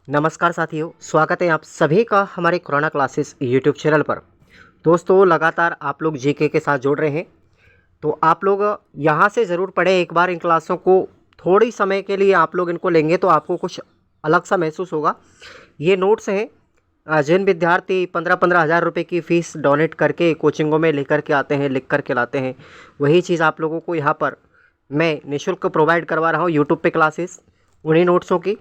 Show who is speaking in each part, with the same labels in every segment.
Speaker 1: नमस्कार साथियों, स्वागत है आप सभी का हमारे कोरोना क्लासेस यूट्यूब चैनल पर। दोस्तों, लगातार आप लोग जीके के साथ जुड़ रहे हैं, तो आप लोग यहाँ से ज़रूर पढ़ें। एक बार इन क्लासों को थोड़ी समय के लिए आप लोग इनको लेंगे तो आपको कुछ अलग सा महसूस होगा। ये नोट्स हैं जिन विद्यार्थी 15-15 हज़ार रुपये की फ़ीस डोनेट करके कोचिंगों में लेकर के आते हैं, लिख कर के लाते हैं, वही चीज़ आप लोगों को यहाँ पर मैं निःशुल्क प्रोवाइड करवा रहा हूँ यूट्यूब पे क्लासेस उन्हीं नोट्सों की।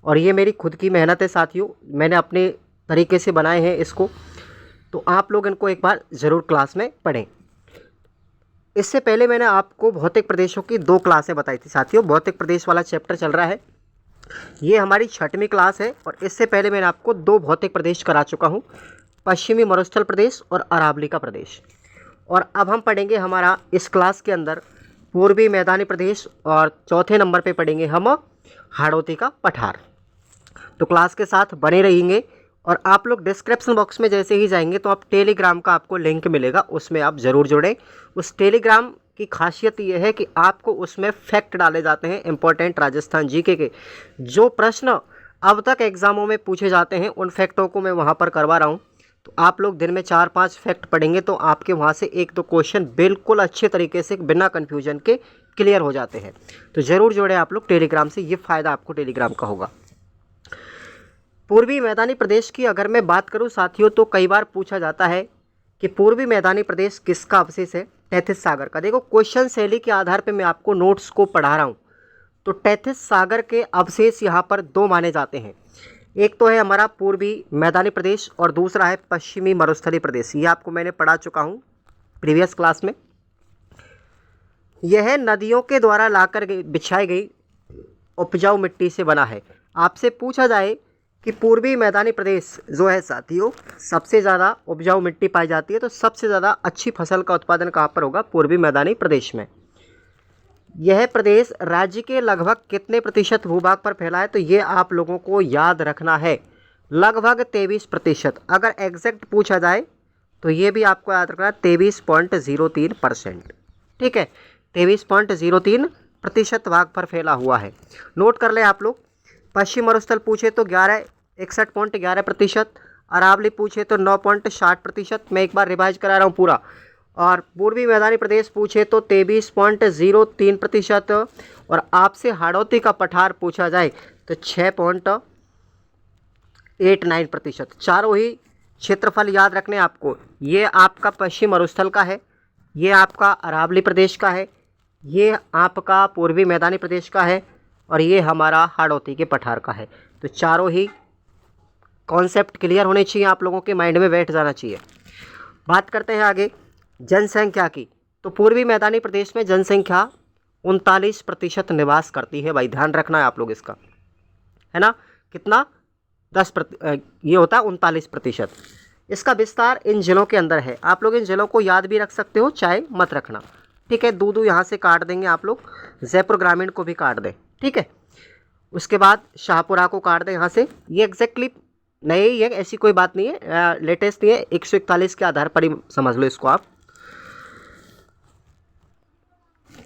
Speaker 1: और ये मेरी खुद की मेहनत है साथियों, मैंने अपने तरीके से बनाए हैं इसको, तो आप लोग इनको एक बार ज़रूर क्लास में पढ़ें। इससे पहले मैंने आपको भौतिक प्रदेशों की 2 क्लासें बताई थी साथियों। भौतिक प्रदेश वाला चैप्टर चल रहा है, ये हमारी 6वीं क्लास है। और इससे पहले मैंने आपको 2 भौतिक प्रदेश करा चुका हूँ, पश्चिमी मरुस्थल प्रदेश और अरावली का प्रदेश। और अब हम पढ़ेंगे हमारा इस क्लास के अंदर पूर्वी मैदानी प्रदेश, और चौथे नंबर पे पढ़ेंगे हम हाड़ौती का पठार। तो क्लास के साथ बने रहेंगे। और आप लोग डिस्क्रिप्शन बॉक्स में जैसे ही जाएंगे तो आप टेलीग्राम का आपको लिंक मिलेगा, उसमें आप ज़रूर जुड़ें। उस टेलीग्राम की खासियत ये है कि आपको उसमें फैक्ट डाले जाते हैं इंपॉर्टेंट राजस्थान जीके के। जो प्रश्न अब तक एग्ज़ामों में पूछे जाते हैं उन फैक्टों को मैं वहाँ पर करवा रहा हूँ। तो आप लोग दिन में 4-5 फैक्ट पढ़ेंगे तो आपके वहाँ से 1-2 क्वेश्चन बिल्कुल अच्छे तरीके से बिना कन्फ्यूजन के क्लियर हो जाते हैं। तो ज़रूर जुड़े आप लोग टेलीग्राम से, ये फ़ायदा आपको टेलीग्राम का होगा। पूर्वी मैदानी प्रदेश की अगर मैं बात करूं साथियों, तो कई बार पूछा जाता है कि पूर्वी मैदानी प्रदेश किसका अवशेष है? तैथिस सागर का। देखो, क्वेश्चन शैली के आधार पे मैं आपको नोट्स को पढ़ा रहा हूं। तो तैथिस सागर के अवशेष यहाँ पर 2 माने जाते हैं। एक तो है हमारा पूर्वी मैदानी प्रदेश और दूसरा है पश्चिमी मरुस्थलीय प्रदेश। ये आपको मैंने पढ़ा चुका हूँ प्रीवियस क्लास में। यह नदियों के द्वारा लाकर बिछाई गई उपजाऊ मिट्टी से बना है। आपसे पूछा जाए कि पूर्वी मैदानी प्रदेश जो है साथियों, सबसे ज़्यादा उपजाऊ मिट्टी पाई जाती है, तो सबसे ज़्यादा अच्छी फसल का उत्पादन कहाँ पर होगा? पूर्वी मैदानी प्रदेश में। यह प्रदेश राज्य के लगभग कितने प्रतिशत भूभाग पर फैला है? तो ये आप लोगों को याद रखना है, लगभग 23%। अगर एग्जैक्ट पूछा जाए तो ये भी आपको याद रखना है, 23.03%। ठीक है, 23.03% भाग पर फैला हुआ है। नोट कर लें आप लोग। पश्चिम मरुस्थल पूछे तो 61.11%, अरावली पूछे तो 9.60%। मैं एक बार रिवाइज करा रहा हूँ पूरा। और पूर्वी मैदानी प्रदेश पूछे तो 23.03%। और आपसे हाड़ौती का पठार पूछा जाए तो 6.89%। चारों ही क्षेत्रफल याद रखने आपको। ये आपका पश्चिम मरुस्थल का है, ये आपका अरावली प्रदेश का है, ये आपका पूर्वी मैदानी प्रदेश का है, और ये हमारा हाड़ौती के पठार का है। तो चारों ही कॉन्सेप्ट क्लियर होने चाहिए, आप लोगों के माइंड में बैठ जाना चाहिए। बात करते हैं आगे जनसंख्या की। तो पूर्वी मैदानी प्रदेश में जनसंख्या 39% निवास करती है। भाई ध्यान रखना है आप लोग इसका, है ना? कितना? ये होता है 39%। इसका विस्तार इन जिलों के अंदर है। आप लोग इन जिलों को याद भी रख सकते हो, चाहे मत रखना। ठीक है, दूदू यहाँ से काट देंगे आप लोग, जयपुर ग्रामीण को भी काट दें। ठीक है, उसके बाद शाहपुरा को काट दें यहाँ से। ये एग्जैक्टली नहीं है, ऐसी कोई बात नहीं है, लेटेस्ट नहीं है, 141 के आधार पर ही समझ लो इसको आप।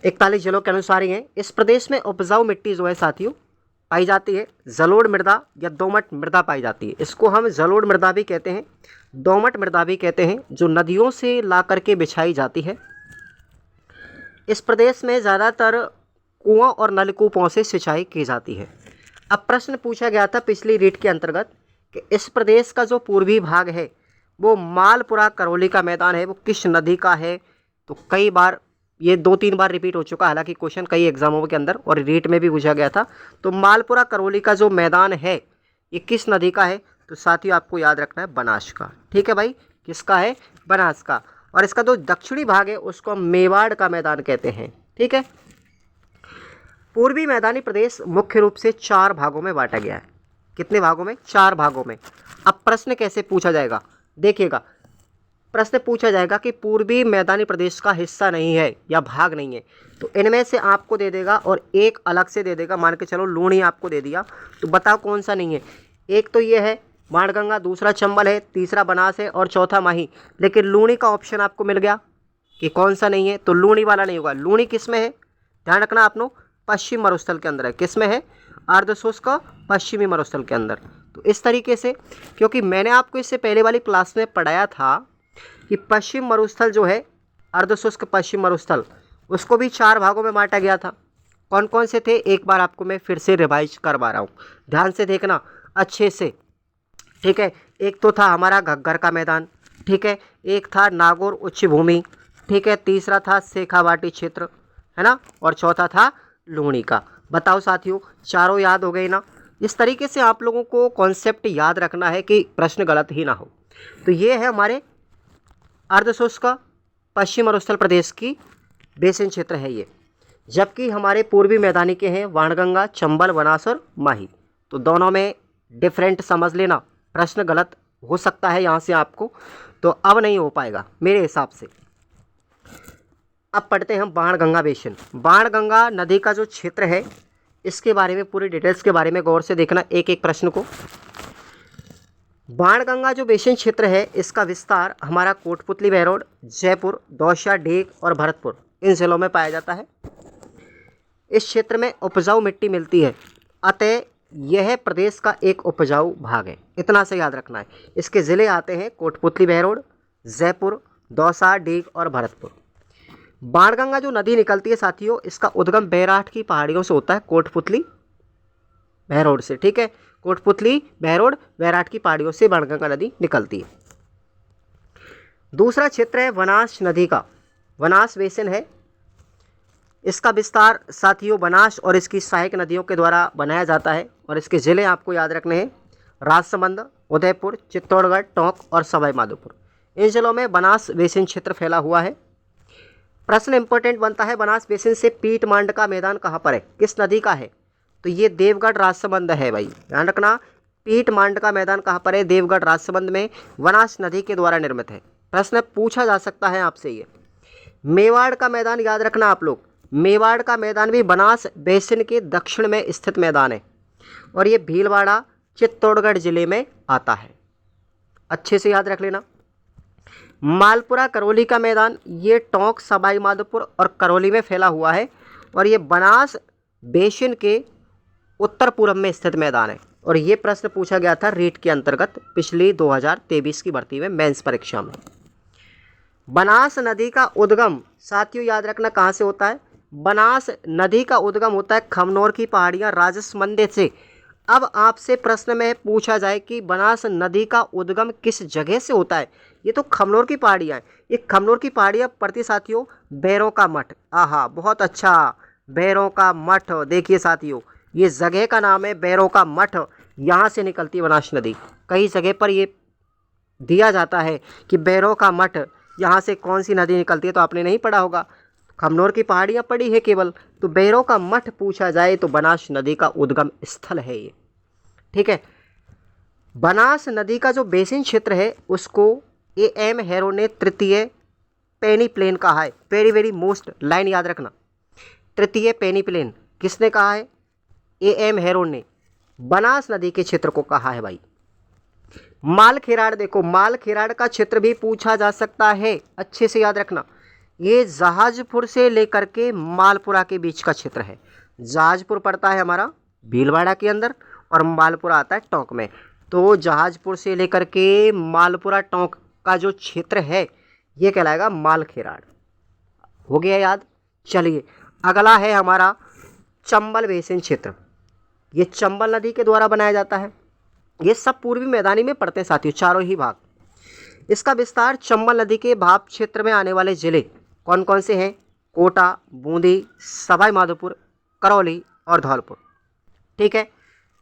Speaker 1: 41 जिलों के अनुसार ही है। इस प्रदेश में उपजाऊ मिट्टी जो है साथियों पाई जाती है, जलोढ़ मृदा या दोमट मृदा पाई जाती है। इसको हम जलोढ़ मृदा भी कहते हैं, दोमट मृदा भी कहते हैं, जो नदियों से ला करके बिछाई जाती है। इस प्रदेश में ज़्यादातर कुआं और नलकूपों से सिंचाई की जाती है। अब प्रश्न पूछा गया था पिछली रीट के अंतर्गत कि इस प्रदेश का जो पूर्वी भाग है वो मालपुरा करौली का मैदान है, वो किस नदी का है? तो कई बार ये 2-3 बार रिपीट हो चुका, हालांकि क्वेश्चन कई एग्जामों के अंदर और रीट में भी पूछा गया था। तो मालपुरा करौली का जो मैदान है ये किस नदी का है? तो साथियों आपको याद रखना है बनास का। ठीक है भाई, किसका है? बनास का। और इसका जो दक्षिणी भाग है उसको हम मेवाड़ का मैदान कहते हैं। ठीक है, पूर्वी मैदानी प्रदेश मुख्य रूप से 4 भागों में बांटा गया है। कितने भागों में? 4 भागों में। अब प्रश्न कैसे पूछा जाएगा? देखिएगा, प्रश्न पूछा जाएगा कि पूर्वी मैदानी प्रदेश का हिस्सा नहीं है या भाग नहीं है, तो इनमें से आपको दे देगा और एक अलग से दे देगा। मान के चलो लूणी आपको दे दिया, तो बताओ कौन सा नहीं है? एक तो ये है बाणगंगा, दूसरा चंबल है, तीसरा बनास है और चौथा माही। लेकिन लूणी का ऑप्शन आपको मिल गया कि कौन सा नहीं है, तो लूणी वाला नहीं होगा। लूणी किस में है? ध्यान रखना आप लोग, पश्चिम मरुस्थल के अंदर है। किस में है? अर्धशुष्क पश्चिमी मरुस्थल के अंदर। तो इस तरीके से, क्योंकि मैंने आपको इससे पहले वाली क्लास में पढ़ाया था कि पश्चिम मरुस्थल जो है, अर्धशुष्क पश्चिम मरुस्थल, उसको भी 4 भागों में बांटा गया था। कौन कौन से थे, एक बार आपको मैं फिर से रिवाइज करवा रहा हूँ, ध्यान से देखना अच्छे से, ठीक है। एक तो था हमारा घग्गर का मैदान, ठीक है, एक था नागौर उच्च भूमि, ठीक है, तीसरा था शेखावाटी क्षेत्र, है ना, और चौथा था लूणी का। बताओ साथियों, चारों याद हो गए ना। इस तरीके से आप लोगों को कॉन्सेप्ट याद रखना है कि प्रश्न गलत ही ना हो। तो ये है हमारे अर्धशुष्क पश्चिम मरुस्थल प्रदेश की बेसिन क्षेत्र है ये। जबकि हमारे पूर्वी मैदानी के हैं वाणगंगा, चंबल, बनास और माही। तो दोनों में डिफरेंट समझ लेना, प्रश्न गलत हो सकता है यहाँ से आपको, तो अब नहीं हो पाएगा मेरे हिसाब से। अब पढ़ते हैं हम बाणगंगा बेसिन। बाणगंगा नदी का जो क्षेत्र है, इसके बारे में पूरी डिटेल्स के बारे में गौर से देखना एक एक प्रश्न को। बाणगंगा जो बेसिन क्षेत्र है, इसका विस्तार हमारा कोटपुतली, बहरौड, जयपुर, दौसा, ढेक और भरतपुर, इन जिलों में पाया जाता है। इस क्षेत्र में उपजाऊ मिट्टी मिलती है, अतः यह प्रदेश का एक उपजाऊ भाग है, इतना से याद रखना है। इसके ज़िले आते हैं कोटपुतली, बहरौड, जयपुर, दौसा, ढेक और भरतपुर। बाणगंगा जो नदी निकलती है साथियों, इसका उद्गम बैराठ की पहाड़ियों से होता है, कोटपुतली बहरौड से, ठीक है, कोटपुतली, बहरौड, बैराठ की पहाड़ियों से बाणगंगा नदी निकलती है। दूसरा क्षेत्र है बनास नदी का, बनास बेसिन है। इसका विस्तार साथियों बनास और इसकी सहायक नदियों के द्वारा बनाया जाता है, और इसके ज़िले आपको याद रखने हैं राजसमंद, उदयपुर, चित्तौड़गढ़, टोंक और सवाई माधोपुर। इन जिलों में बनास बेसिन क्षेत्र फैला हुआ है। प्रश्न इंपॉर्टेंट बनता है, बनास बेसिन से पीट मांड का मैदान कहाँ पर है, किस नदी का है, तो ये देवगढ़ राजसमंद है भाई, ध्यान रखना। पीट मांड का मैदान कहाँ पर है, देवगढ़ राजसमंद में, बनास नदी के द्वारा निर्मित है। प्रश्न पूछा जा सकता है आपसे ये। मेवाड़ का मैदान याद रखना आप लोग, मेवाड़ का मैदान भी बनास बेसिन के दक्षिण में स्थित मैदान है, और ये भीलवाड़ा चित्तौड़गढ़ जिले में आता है, अच्छे से याद रख लेना। मालपुरा करौली का मैदान, ये टोंक, सवाई माधोपुर और करौली में फैला हुआ है, और ये बनास बेसिन के उत्तर पूर्व में स्थित मैदान है। और ये प्रश्न पूछा गया था रीट के अंतर्गत पिछली 2023 की भर्ती में, मेंस परीक्षा में। बनास नदी का उद्गम साथियों याद रखना कहाँ से होता है, बनास नदी का उद्गम होता है खमनौर की पहाड़ियाँ राजसमंद से। अब आपसे प्रश्न में पूछा जाए कि बनास नदी का उद्गम किस जगह से होता है, ये तो खमनौर की पहाड़ियाँ हैं। ये खमनौर की पहाड़ियाँ पड़ती साथियों बैरों का मठ, आहा बहुत अच्छा, बैरों का मठ। देखिए साथियों, ये जगह का नाम है बैरों का मठ, यहाँ से निकलती है बनास नदी। कई जगह पर ये दिया जाता है कि बैरों का मठ, यहाँ से कौन सी नदी निकलती है, तो आपने नहीं पढ़ा होगा, खमनौर की पहाड़ियाँ पड़ी है केवल। तो बैरों का मठ पूछा जाए तो बनास नदी का उद्गम स्थल है ये, ठीक है। बनास नदी का जो बेसिन क्षेत्र है उसको A.M. हेरो ने तृतीय पेनी प्लेन कहा है। वेरी वेरी मोस्ट लाइन याद रखना, तृतीय पेनी प्लेन किसने कहा है, A.M. हेरो ने बनास नदी के क्षेत्र को कहा है भाई। मालखेराड़, देखो मालखेराड़ का क्षेत्र भी पूछा जा सकता है, अच्छे से याद रखना। ये जहाजपुर से लेकर के मालपुरा के बीच का क्षेत्र है। जहाजपुर पड़ता है हमारा भीलवाड़ा के अंदर, और मालपुरा आता है टोंक में। तो जहाजपुर से लेकर के मालपुरा टोंक का जो क्षेत्र है ये कहलाएगा मालखेराड़। हो गया याद। चलिए अगला है हमारा चंबल बेसिन क्षेत्र। ये चंबल नदी के द्वारा बनाया जाता है। ये सब पूर्वी मैदानी में पड़ते हैं साथियों, चारों ही भाग। इसका विस्तार चंबल नदी के भाप क्षेत्र में आने वाले जिले कौन कौन से हैं, कोटा, बूंदी, सवाई माधोपुर, करौली और धौलपुर, ठीक है।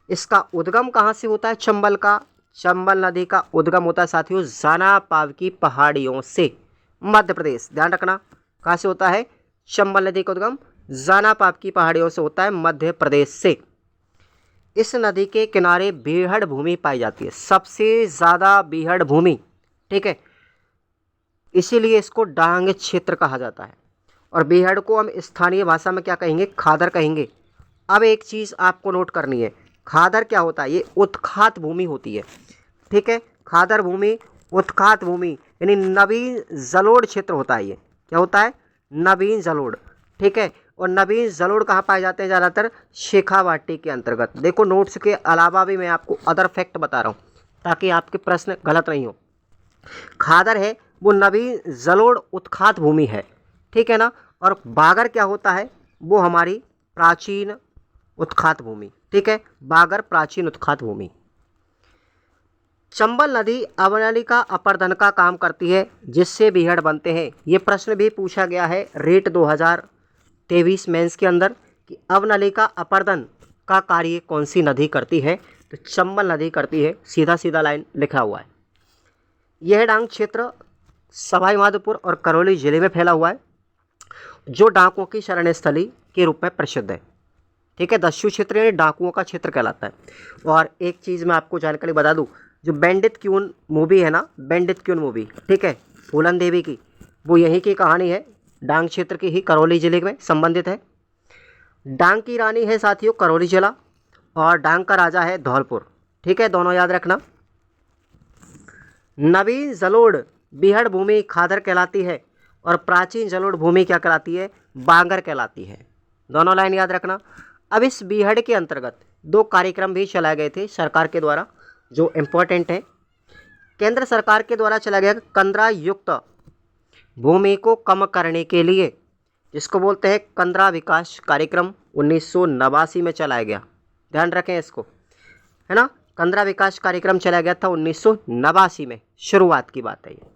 Speaker 1: इसका उद्गम कहाँ से होता है चंबल का, चंबल नदी का उद्गम होता है साथियों जाना पाव की पहाड़ियों से, मध्य प्रदेश। ध्यान रखना कहाँ से होता है, चंबल नदी का उद्गम जाना पाव की पहाड़ियों से होता है, मध्य प्रदेश से। इस नदी के किनारे बीहड़ भूमि पाई जाती है, सबसे ज़्यादा बीहड़ भूमि, ठीक है। इसीलिए इसको डांग क्षेत्र कहा जाता है। और बीहड़ को हम स्थानीय भाषा में क्या कहेंगे, खादर कहेंगे। अब एक चीज़ आपको नोट करनी है, खादर क्या होता है, ये उत्खात भूमि होती है, ठीक है। खादर भूमि, उत्खात भूमि यानी नवीन जलोढ़ क्षेत्र होता है। ये क्या होता है, नवीन जलोढ़, ठीक है। और नवीन जलोढ़ कहाँ पाए जाते हैं ज़्यादातर? शेखावाटी के अंतर्गत। देखो नोट्स के अलावा भी मैं आपको अदर फैक्ट बता रहा हूँ ताकि आपके प्रश्न गलत नहीं हो। खादर है वो नवीन जलोढ़ उत्खात भूमि है, ठीक है ना। और बागर क्या होता है? वो हमारी प्राचीन उत्खात भूमि, ठीक है, बागर प्राचीन उत्खात भूमि। चंबल नदी अवनलिका अपर्दन का काम करती है जिससे बीहड़ बनते हैं। ये प्रश्न भी पूछा गया है रेट 2023 मेंस के अंदर कि अवनलिका अपर्दन का कार्य कौन सी नदी करती है? तो चंबल नदी करती है, सीधा सीधा लाइन लिखा हुआ है। यह डांग क्षेत्र सवाई माधोपुर और करौली जिले में फैला हुआ है जो डाकुओं की शरण स्थली के रूप में प्रसिद्ध है, ठीक है। दस्यु क्षेत्र यानी डाकुओं का क्षेत्र कहलाता है। और एक चीज़ मैं आपको जानकारी बता दूं, जो बैंडित क्यून मूवी है ना, बैंडित क्यून मूवी, ठीक है, फूलन देवी की, वो यहीं की कहानी है, डांग क्षेत्र की ही करौली जिले में संबंधित है। डांग की रानी है साथियों करौली जिला और डांग का राजा है धौलपुर, ठीक है, दोनों याद रखना। नवीन जलोढ़ बीहड़ भूमि खादर कहलाती है और प्राचीन जलोढ़ भूमि क्या कहलाती है? बांगर कहलाती है। दोनों लाइन याद रखना। अब इस बीहड़ के अंतर्गत 2 कार्यक्रम भी चलाए गए थे सरकार के द्वारा जो इम्पोर्टेंट है। केंद्र सरकार के द्वारा चला गया कंदरा युक्त भूमि को कम करने के लिए, जिसको बोलते हैं कंदरा विकास कार्यक्रम, 1989 में चलाया गया। ध्यान रखें इसको, है ना। कंदरा विकास कार्यक्रम चलाया गया था 1989 में, शुरुआत की बात है ये।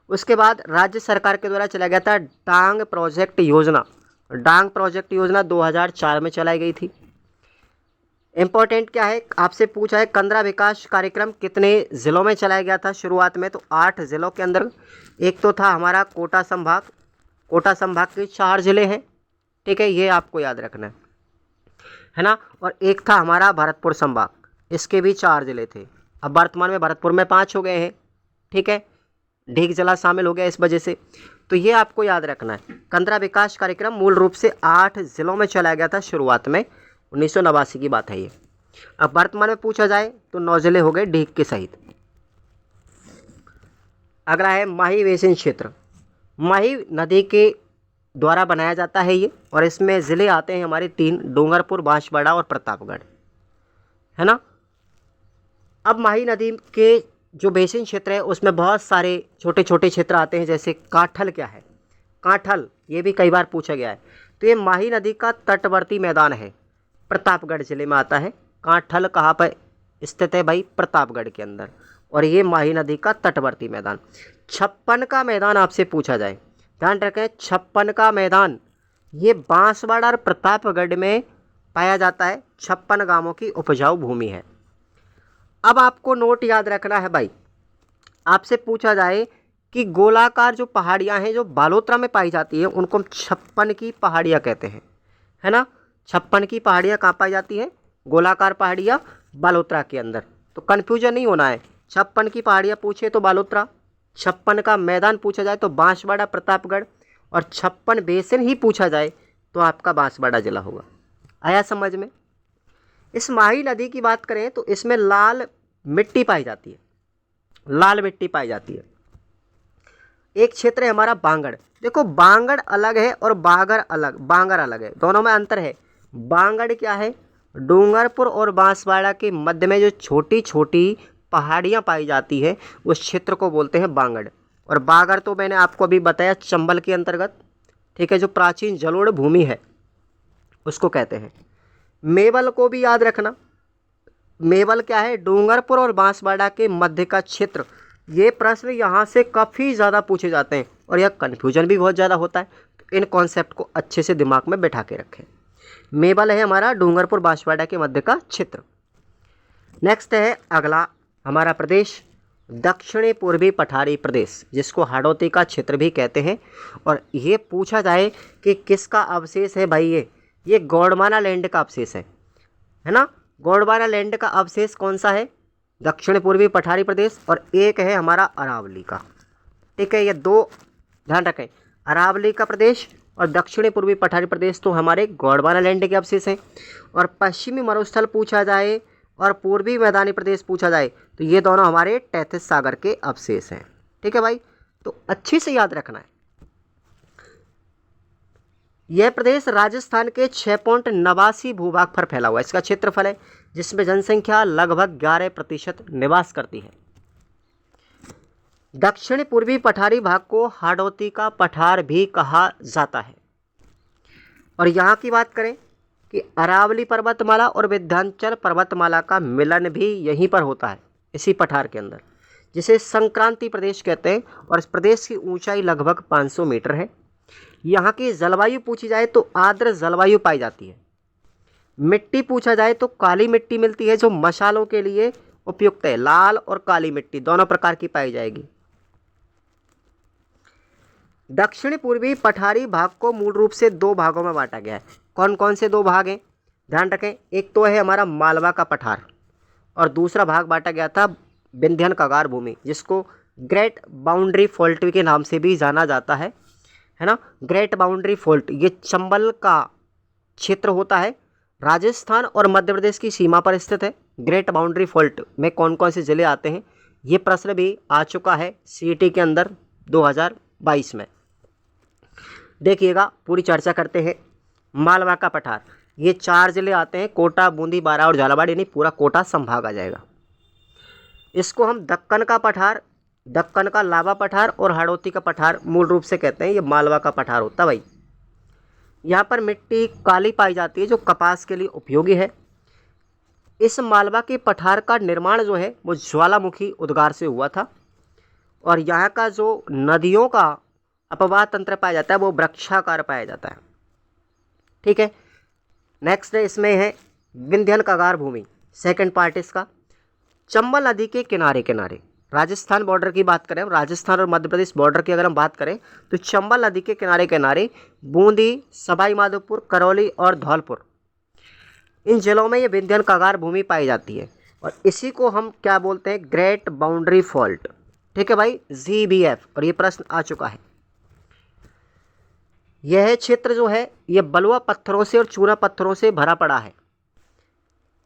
Speaker 1: उसके बाद राज्य सरकार के द्वारा चलाया गया था डांग प्रोजेक्ट योजना। डांग प्रोजेक्ट योजना 2004 में चलाई गई थी। इम्पोर्टेंट क्या है, आपसे पूछा है कंदरा विकास कार्यक्रम कितने ज़िलों में चलाया गया था शुरुआत में? तो 8 ज़िलों के अंदर। एक तो था हमारा कोटा संभाग, कोटा संभाग के 4 ज़िले हैं, ठीक है, ये आपको याद रखना है ना। और एक था हमारा भरतपुर संभाग, इसके भी 4 ज़िले थे। अब वर्तमान में भरतपुर में 5 हो गए हैं, ठीक है, ढीक जिला शामिल हो गया इस वजह से। तो ये आपको याद रखना है। कंदरा विकास कार्यक्रम मूल रूप से 8 ज़िलों में चलाया गया था शुरुआत में, 1989 की बात है ये। अब वर्तमान में पूछा जाए तो 9 ज़िले हो गए ढीक के सहित। अगला है माही बेसिन क्षेत्र। माही नदी के द्वारा बनाया जाता है ये, और इसमें ज़िले आते हैं हमारे 3, डूंगरपुर, बांसवाड़ा और प्रतापगढ़, है ना। अब माही नदी के जो बेसिन क्षेत्र है उसमें बहुत सारे छोटे छोटे क्षेत्र आते हैं, जैसे काठल क्या है? काठल, ये भी कई बार पूछा गया है। तो ये माही नदी का तटवर्ती मैदान है, प्रतापगढ़ जिले में आता है। काठल कहाँ पर स्थित है भाई? प्रतापगढ़ के अंदर। और ये माही नदी का तटवर्ती मैदान। छप्पन का मैदान आपसे पूछा जाए, ध्यान रखें, छप्पन का मैदान ये बांसवाड़ा और प्रतापगढ़ में पाया जाता है। 56 गांवों की उपजाऊ भूमि है। अब आपको नोट याद रखना है भाई, आपसे पूछा जाए कि गोलाकार जो पहाड़ियाँ हैं जो बालोतरा में पाई जाती है उनको हम 56 की पहाड़ियाँ कहते हैं, है ना। 56 की पहाड़ियाँ कहाँ पाई जाती हैं? गोलाकार पहाड़ियाँ बालोतरा के अंदर। तो कन्फ्यूजन नहीं होना है, 56 की पहाड़ियाँ पूछे तो बालोतरा, 56 का मैदान पूछा जाए तो बांसवाड़ा प्रतापगढ़, और 56 बेसिन ही पूछा जाए तो आपका बांसवाड़ा जिला होगा। आया समझ में? इस माही नदी की बात करें तो इसमें लाल मिट्टी पाई जाती है, लाल मिट्टी पाई जाती है। एक क्षेत्र है हमारा बांगड़। देखो बांगड़ अलग है और बागर अलग, बांगर अलग है, दोनों में अंतर है। बांगड़ क्या है? डूंगरपुर और बांसवाड़ा के मध्य में जो छोटी छोटी पहाड़ियाँ पाई जाती है उस क्षेत्र को बोलते हैं बांगड़। और बागर तो मैंने आपको अभी बताया चंबल के अंतर्गत, ठीक है, जो प्राचीन जलोढ़ भूमि है उसको कहते हैं। मेवल को भी याद रखना, मेवल क्या है? डूंगरपुर और बांसवाड़ा के मध्य का क्षेत्र। ये प्रश्न यहाँ से काफ़ी ज़्यादा पूछे जाते हैं और यह कन्फ्यूजन भी बहुत ज़्यादा होता है, तो इन कॉन्सेप्ट को अच्छे से दिमाग में बैठा के रखें। मेवल है हमारा डूंगरपुर बांसवाड़ा के मध्य का क्षेत्र। नेक्स्ट है अगला हमारा प्रदेश दक्षिणी पूर्वी पठारी प्रदेश, जिसको हाड़ौती का क्षेत्र भी कहते हैं। और ये पूछा जाए कि किसका अवशेष है भाई? ये गोंडवाना लैंड का अवशेष है ना। गोंडवाना लैंड का अवशेष कौन सा है? दक्षिण पूर्वी पठारी प्रदेश। और एक है हमारा अरावली का, ठीक है, ये 2 ध्यान रखें, अरावली का प्रदेश और दक्षिणी पूर्वी पठारी प्रदेश तो हमारे गोंडवाना लैंड के अवशेष हैं। और पश्चिमी मरुस्थल पूछा जाए और पूर्वी मैदानी प्रदेश पूछा जाए तो ये दोनों हमारे तैथिस सागर के अवशेष हैं, ठीक है भाई। तो अच्छी से याद रखना है। यह प्रदेश राजस्थान के 6.89 भूभाग पर फैला हुआ है। इसका क्षेत्रफल है जिसमें जनसंख्या लगभग 11% निवास करती है। दक्षिण पूर्वी पठारी भाग को हाड़ौती का पठार भी कहा जाता है। और यहाँ की बात करें कि अरावली पर्वतमाला और विंध्याचल पर्वतमाला का मिलन भी यहीं पर होता है, इसी पठार के अंदर, जिसे संक्रांति प्रदेश कहते हैं। और इस प्रदेश की ऊंचाई लगभग 500 मीटर है। यहाँ की जलवायु पूछी जाए तो आर्द्र जलवायु पाई जाती है। मिट्टी पूछा जाए तो काली मिट्टी मिलती है जो मशालों के लिए उपयुक्त है। लाल और काली मिट्टी दोनों प्रकार की पाई जाएगी। दक्षिण पूर्वी पठारी भाग को मूल रूप से 2 भागों में बांटा गया है। कौन कौन से 2 भाग हैं, ध्यान रखें। एक तो है हमारा मालवा का पठार और दूसरा भाग बांटा गया था विंध्यन कगार भूमि, जिसको ग्रेट बाउंड्री फॉल्ट के नाम से भी जाना जाता है ना। ग्रेट बाउंड्री फॉल्ट ये चंबल का क्षेत्र होता है, राजस्थान और मध्य प्रदेश की सीमा पर स्थित है। ग्रेट बाउंड्री फॉल्ट में कौन कौन से ज़िले आते हैं, ये प्रश्न भी आ चुका है सीईटी के अंदर 2022 में। देखिएगा, पूरी चर्चा करते हैं। मालवा का पठार, ये 4 जिले आते हैं, कोटा, बूंदी, बारा और झालावाड़, यानी पूरा कोटा संभाग आ जाएगा। इसको हम दक्कन का पठार, दक्कन का लावा पठार और हाड़ौती का पठार मूल रूप से कहते हैं। ये मालवा का पठार होता है भाई। यहाँ पर मिट्टी काली पाई जाती है जो कपास के लिए उपयोगी है। इस मालवा के पठार का निर्माण जो है वो ज्वालामुखी उद्गार से हुआ था। और यहाँ का जो नदियों का अपवाह तंत्र पाया जाता है वो वृक्षाकार पाया जाता है। ठीक है, नेक्स्ट इसमें है विंध्यन कगार भूमि, सेकंड पार्ट इसका। चंबल नदी के किनारे किनारे, राजस्थान बॉर्डर की बात करें, राजस्थान और मध्य प्रदेश बॉर्डर की अगर हम बात करें तो चंबल नदी के किनारे किनारे बूंदी, सवाई माधोपुर, करौली और धौलपुर, इन जिलों में ये विंध्यन कगार भूमि पाई जाती है। और इसी को हम क्या बोलते हैं, ग्रेट बाउंड्री फॉल्ट। ठीक है भाई, GBF। और ये प्रश्न आ चुका है। यह क्षेत्र जो है ये बलुआ पत्थरों से और चूना पत्थरों से भरा पड़ा है।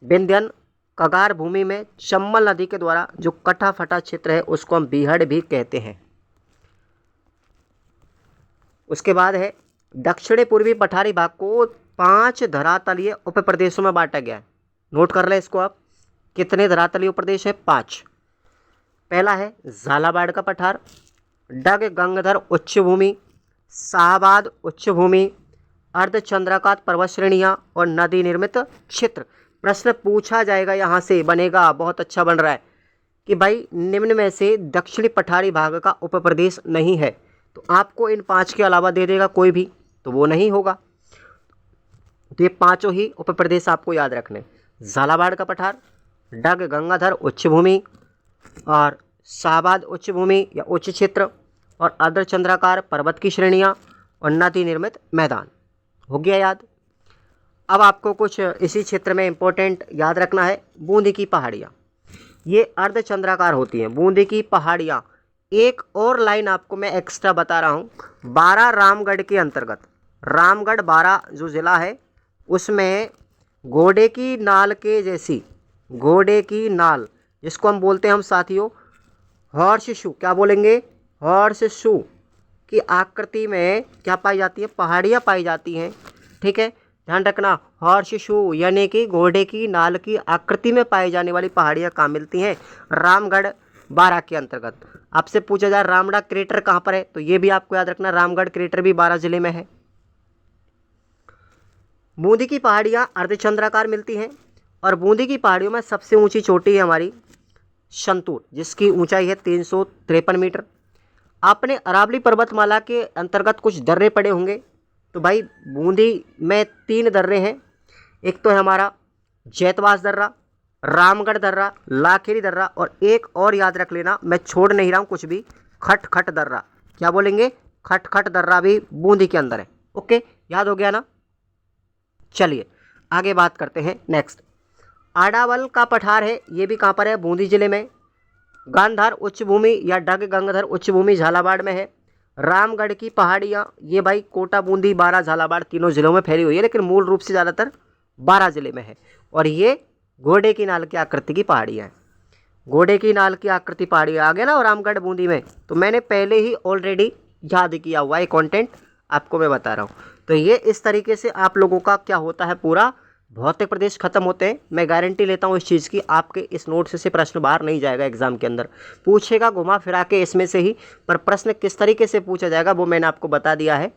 Speaker 1: विंध्यन कगार भूमि में चंबल नदी के द्वारा जो कटा फटा क्षेत्र है उसको हम बीहड़ भी कहते हैं। उसके बाद है दक्षिणी पूर्वी पठारी भाग को 5 धरातलीय उप प्रदेशों में बांटा गया है। नोट कर लें इसको आप, कितने धरातलीय उप प्रदेश है, 5। पहला है झालावाड़ का पठार, डग गंगधर उच्च भूमि, शाहबाद उच्च भूमि, अर्धचंद्राकार पर्वत श्रेणियाँ और नदी निर्मित क्षेत्र। प्रश्न पूछा जाएगा यहाँ से, बनेगा, बहुत अच्छा बन रहा है, कि भाई निम्न में से दक्षिणी पठारी भाग का उप प्रदेश नहीं है। तो आपको इन 5 के अलावा दे देगा कोई भी, तो वो नहीं होगा। तो ये 5 ही उप प्रदेश आपको याद रखने, झालावाड़ का पठार, डग गंगाधर उच्च भूमि और शाहबाद उच्च भूमि या उच्च क्षेत्र और अर्धचंद्राकार पर्वत की श्रेणियाँ और नदी निर्मित मैदान। हो गया याद। अब आपको कुछ इसी क्षेत्र में इंपॉर्टेंट याद रखना है। बूंदी की पहाड़ियाँ, ये अर्धचंद्राकार होती हैं। बूंदी की पहाड़ियाँ, एक और लाइन आपको मैं एक्स्ट्रा बता रहा हूँ, 12 रामगढ़ के अंतर्गत, रामगढ़ 12 जो ज़िला है उसमें घोड़े की नाल के जैसी, घोड़े की नाल जिसको हम बोलते हैं हम साथियों हॉर्स शू, क्या बोलेंगे, हॉर्स शू की आकृति में क्या पाई जाती है, पहाड़ियाँ पाई जाती हैं। ठीक है, ध्यान रखना, हॉर्स शू यानी कि घोड़े की नाल की आकृति में पाई जाने वाली पहाड़ियाँ कहाँ मिलती हैं, रामगढ़ 12 के अंतर्गत। आपसे पूछा जाए रामगढ़ क्रेटर कहाँ पर है, तो ये भी आपको याद रखना, रामगढ़ क्रेटर भी 12 जिले में है। बूंदी की पहाड़ियाँ अर्धचंद्राकार मिलती हैं और बूंदी की पहाड़ियों में सबसे ऊंची चोटी है हमारी संतूर, जिसकी ऊंचाई है 353 मीटर। आपने अरावली पर्वतमाला के अंतर्गत कुछ दर्रे पड़े होंगे, तो भाई बूंदी में 3 दर्रे हैं। एक तो है हमारा जैतवास दर्रा, रामगढ़ दर्रा, लाखेरी दर्रा, और एक और याद रख लेना, मैं छोड़ नहीं रहा हूँ कुछ भी, खटखट दर्रा। क्या बोलेंगे, खटखट दर्रा भी बूंदी के अंदर है। ओके, याद हो गया ना। चलिए आगे बात करते हैं। नेक्स्ट आडावल का पठार है, ये भी कहाँ पर है, बूंदी जिले में। गांधार उच्च भूमि या डग गंगाधर उच्च भूमि झालावाड़ में है। रामगढ़ की पहाड़ियाँ, ये भाई कोटा, बूंदी, बारा, झालावाड़ तीनों जिलों में फैली हुई है, लेकिन मूल रूप से ज़्यादातर 12 जिले में है। और ये घोड़े की नाल की आकृति की पहाड़ियाँ हैं। घोड़े की नाल की आकृति पहाड़ियाँ आ गया ना, और रामगढ़ बूंदी में, तो मैंने पहले ही ऑलरेडी याद किया हुआ है कंटेंट, आपको मैं बता रहा हूँ। तो ये इस तरीके से आप लोगों का क्या होता है, पूरा भौतिक प्रदेश खत्म होते हैं। मैं गारंटी लेता हूँ इस चीज़ की, आपके इस नोट से प्रश्न बाहर नहीं जाएगा एग्जाम के अंदर, पूछेगा घुमा फिरा के इसमें से ही, पर प्रश्न किस तरीके से पूछा जाएगा वो मैंने आपको बता दिया है।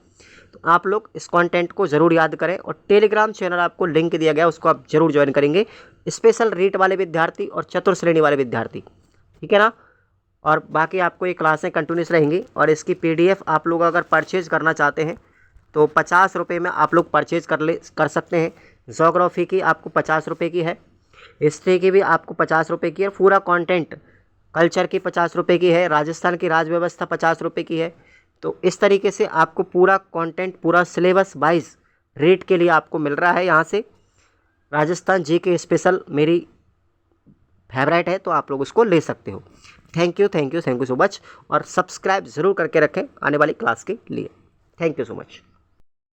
Speaker 1: तो आप लोग इस कंटेंट को ज़रूर याद करें, और टेलीग्राम चैनल आपको लिंक दिया गया, उसको आप जरूर ज्वाइन करेंगे, स्पेशल रीट वाले विद्यार्थी और चतुर्थ श्रेणी वाले विद्यार्थी, ठीक है ना। और बाकी आपको ये क्लासें कंटिन्यूस रहेंगी, और इसकी PDF आप लोग अगर परचेज़ करना चाहते हैं तो 50 रुपये में आप लोग परचेज़ कर सकते हैं। ज्योग्राफी की आपको 50 रुपये की है, हिस्ट्री की भी आपको 50 रुपये की है, पूरा कंटेंट कल्चर की 50 रुपये की है, राजस्थान की राज व्यवस्था 50 रुपये की है। तो इस तरीके से आपको पूरा कंटेंट, पूरा सिलेबस वाइज रेट के लिए आपको मिल रहा है यहाँ से। राजस्थान GK स्पेशल मेरी फेवरेट है, तो आप लोग उसको ले सकते हो। थैंक यू सो मच, और सब्सक्राइब ज़रूर करके रखें आने वाली क्लास के लिए। Thank you so much.